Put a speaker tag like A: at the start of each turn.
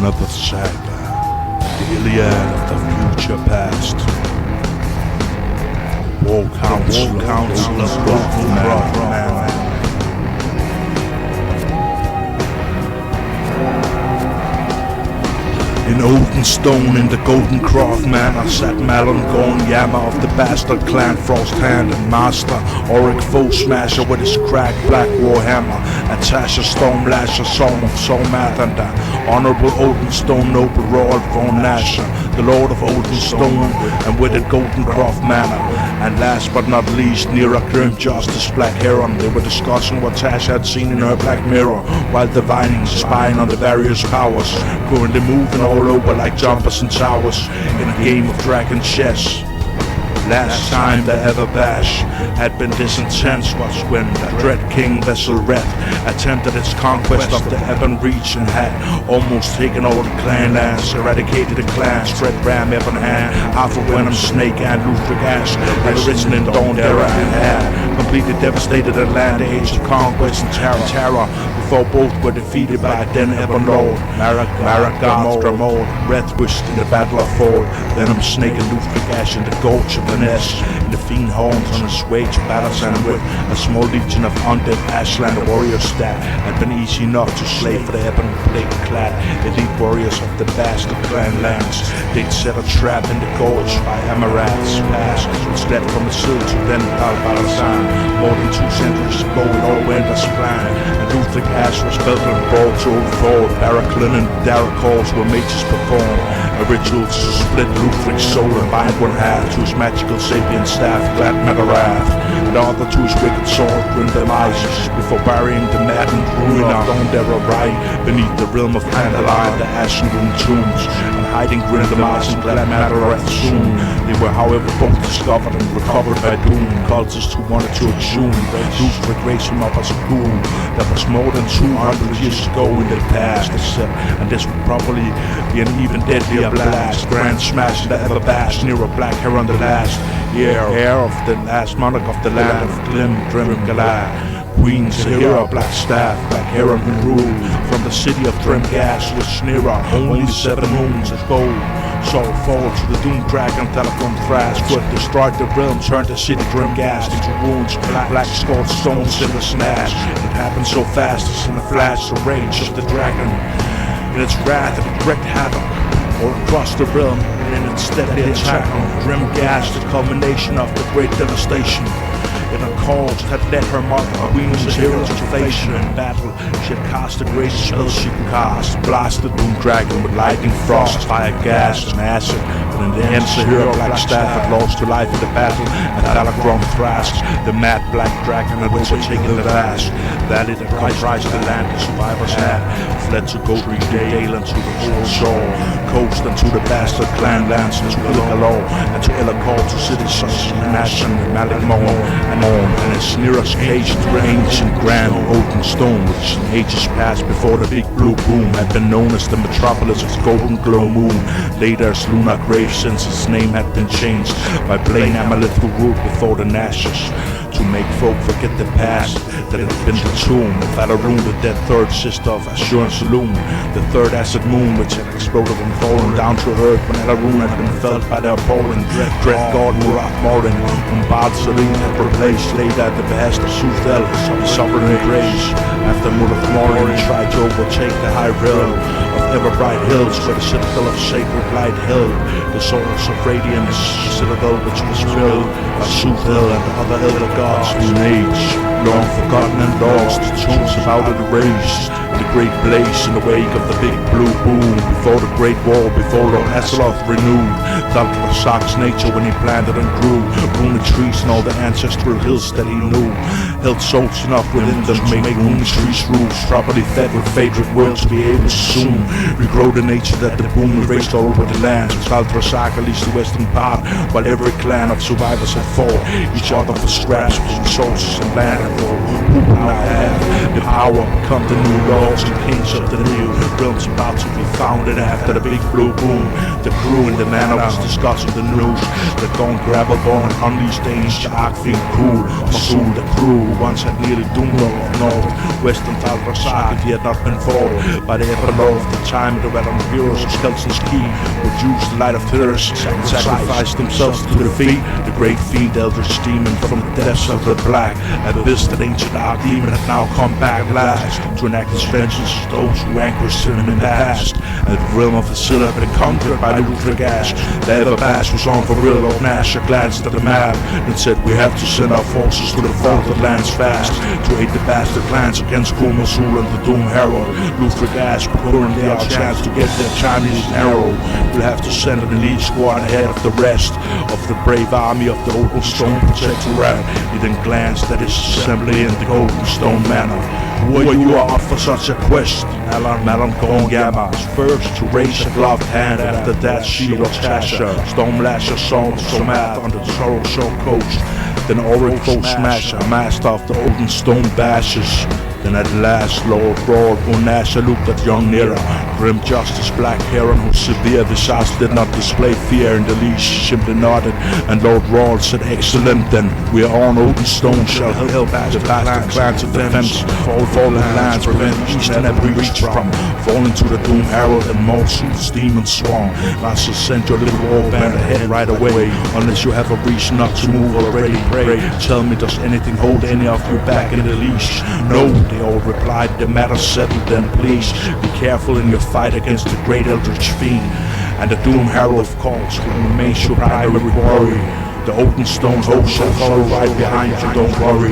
A: another saga, the Illiad of the future past. War Council of Goldencroft Manor. In Oldenstone, in the Goldencroft Manor, sat Mallon, Gorn-Yama of the bastard clan, Frosthand and Master Auric, Foesmasher with his cracked black warhammer, and Tasha, Stormlasher, Zormath, and the honorable Oldenstone noble Roald, Vaun, Nasher, the Lord of Oldenstone, and with it Goldencroft Manor. And last but not least, Neira, Grimjustice, Blackheron. They were discussing what Tasha had seen in her black mirror, while divining, spying on the various powers, currently moving all over like jumpers and towers in a game of dragon chess. Last time the Everbash had been this intense was when the dread king vessel Red attempted its conquest of the Ebon region, had almost taken all the clan lands, eradicated the clans, spread ram Ebon hand, half of Venom Snake and Luthric Ash, had risen in Dawn Neira and had completely devastated the land, the age of conquest and terror, before both were defeated by then Ebon Lord Maragoth, Red wished in the Battle of Ford, Venom Snake and Luthric Ash in the Gorge of in the fiend horns on his way to battles, and with a small legion of undead ashland warriors that had been easy enough to slay for the ebon plate clad elite warriors of the bastard clan lands. They'd set a trap in the gorge by Amaranth's pass, which led from Azil to then Balbalazan. More than 2 centuries ago it all went as planned, and Luthric Ash was built and brought to old Ford. Baraclin and Daracals were mages performed, a ritual to split Luthric's soul and bind one half to his magical sapient staff, glad Magarath, and the other to his wicked sword, Grimdrimgalad, before burying the maddened ruin of Neira right beneath the realm of Pandaline, the ashen-grown tombs, and hiding Grimdrimgalad and glad Magarath soon. They were, however, both discovered and recovered by Doom, cultists who wanted to exhume Luthric, raised him up as a ghoul. That was more than 200 years ago in the past, and this would probably be an even deadlier blast. Grand smash in the Everbash, Neira, Blackheron, the last heir of the last monarch of the land of Glimdrimgalad. Queen Sahara, Black Staff, Blackheron who ruled from the city of Grimjustice, which Neira, only 7 moons ago, saw fall to the doomed dragon Thalagrom Thrask, who had destroyed the realm, turned the city Grimjustice into wounds, black scored stones in the snash. It happened so fast as in a flash, the rage of the dragon, in its wrath it wreaked havoc all across the realm, and in its deadly attack on Grimjustice, the culmination of the great devastation. In a cause that led her mother, Queen Sahara, to face her in battle. She had cast the greatest spell she could cast, blasted Doom Dragon with lightning, frost, fire, gas, and acid. But in the end, Sahara, Black Staff had lost her life in the battle, and Thalagrom Thrask, the mad black dragon, had overtaken the vast valley that comprised the land the survivors had fled to go Dale and to the whole shore, coast and to the bastard clan lands, and to Illiad and to Illiad, to cities such as Nasher and Mallon, and its nearest caged ancient grand Oldenstone, which in ages past before the big blue boom had been known as the metropolis of golden glow moon, later as lunar grave since its name had been changed by Blaine Amalith who ruled before the Nashers, to make folk forget the past that had been the tomb of Thalagrom, the dead third sister of Assurance Saloon, the third acid moon which had exploded and fallen down to earth when Thalagrom had been felt by the appalling dread god Mallon, whom Bad Serene had replaced later at the behest of Thal, his sovereign grace, after Mallon tried to overtake the high realm of Everbright Hills, where the citadel of sacred light held the source of radiance, the citadel which was filled by Thal and the other elder gods whose age, long forgotten and lost, the tombs about it erased, the great blaze in the wake of the big blue boom, before the great war, before Lord Azeroth renewed Thal Drazark's nature when he planted and grew runic trees and all the ancestral hills that he knew, held souls enough within them to make runic trees roofs, properly fed with favorite will to be able to soon regrow the nature that the boom erased all over the lands. Thal Drazark leads the western part, while every clan of survivors had fought each other for scraps, for resources and land, and for who would not have the power become the new lords and kings of the new realms about to be founded after the big blue boom. The crew in the manor was discussing the news that Gorn-Yama unleashed the ancient archfiend Khul Morzul, the crew once had nearly doomed all of North, Western Thal Drazark, he had not been fought by the ever of the time. The veteran heroes of Skeleton's Key would use the light of thirst and sacrifice themselves to defeat the great fiend Eldritch demon from the depths of the black abyss. That ancient archdemon had now come back last to enact his vengeance to those who vanquished him in the past. And the realm of Azil had been conquered by Luthric Ash. The Everbash was on for real. Lord Nasher glanced at the map and said, we have to send our forces to the vaulted lands fast to aid the bastard clans against Khul Morzul and the Doom Herald. Luthric Ash but currently our chance to get their Chinese arrow. We'll have to send an elite squad ahead of the rest of the brave army of the Oldenstone Protectorate. He then glanced at his assembly in the Goldenstone Manor. Who are you out for such a quest? Mallon Gorn-Yama is first to raise a gloved hand. After that, shield of Tasha, Stormlasher, son of Zormath on the Shore coast. Then Auric Foesmasher, master of the Oldenstone bashes. Then at last, Lord Roald or Nasher looked at young Neira. Grimjustice Blackheron, whose severe visage did not display fear in the least, simply nodded, and Lord Roald said, excellent then, we are on Oldenstone, shall help the bastard clans of defense, all fallen lands, prevent east and every reach from falling to the Doom Herald and Morzul's demon swarm. Nasher, send your little war band ahead right away, unless you have a reason not to move already. Pray, tell me, does anything hold any of you back in the leash? No, they all replied, the matter's settled then, please be careful in your fight against the great Eldritch fiend, and the Doom Herald of course will remain your primary warrior. The Oldenstone host shall follow right behind you, don't worry.